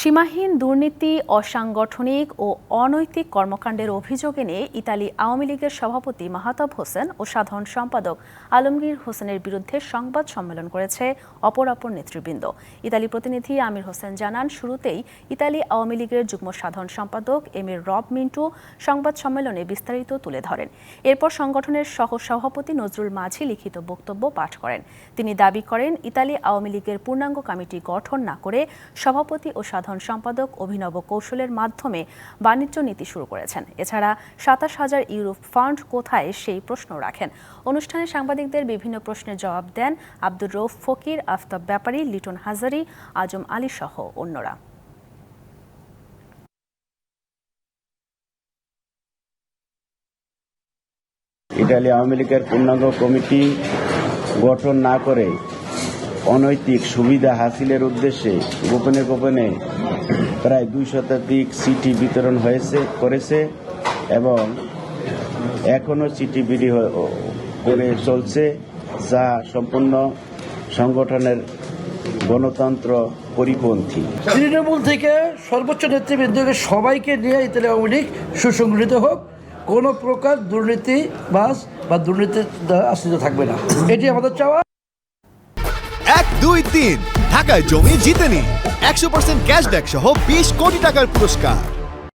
সীমাহীন দুর্নীতি, অসাংগঠনিক ও অনৈতিক কর্মকাণ্ডের অভিযোগ এনে ইতালি আওয়ামী লীগের সভাপতি মাহতাব হোসেন ও সাধারণ সম্পাদক আলমগীর হোসেনের বিরুদ্ধে সংবাদ সম্মেলন করেছে অপরাপর নেতৃবৃন্দ। ইতালি প্রতিনিধি আমির হোসেন জানান, শুরুতেই ইতালি আওয়ামী লীগের যুগ্ম সাধারণ সম্পাদক এমির রব মিন্টু সংবাদ সম্মেলনে বিস্তারিত তুলে ধরেন। এরপর সংগঠনের সহ সভাপতি নজরুল মাঝি লিখিত বক্তব্য পাঠ করেন। তিনি দাবি করেন, ইতালি আওয়ামী লীগের পূর্ণাঙ্গ কমিটি গঠন না করে সভাপতি ও সাধারণ সম্পাদক অভিনব কৌশলের মাধ্যমে বাণিজ্য নীতি শুরু করেছেন। এছাড়া ২৭,০০০ ইউরো ফান্ড কোথায় সেই প্রশ্ন রাখেন। অনুষ্ঠানে সাংবাদিকদের বিভিন্ন প্রশ্নের জবাব দেন আব্দুর রউফ ফকির, আফতাব ব্যাপারী, লিটন হাজারি, আজম আলী সহ অন্যরা। ইতালি আওয়ামী লীগের পূর্ণাঙ্গ কমিটি গঠন না করে অনৈতিক সুবিধা হাসিলের উদ্দেশ্যে গোপনে গোপনে প্রায় ২ শতাধিক চিঠি বিতরণ করেছে এবং এখনো চিঠি বিলি করে চলছে, যা সম্পূর্ণ সংগঠনের গণতন্ত্র পরিপন্থী। তৃণমূল থেকে সর্বোচ্চ নেতৃবৃন্দকে সবাইকে নিয়ে ইতালি আওয়ামী লীগ সুসংগঠিত হোক, কোনো প্রকার দুর্নীতিবাজ বা দুর্নীতি আশ্রিত থাকবে না, এটি আমাদের চাওয়া। ১, ২, ৩ ঢাকায় জমি জিতে নিন ১০০% ক্যাশব্যাক সহ ২০ কোটি টাকার পুরস্কার।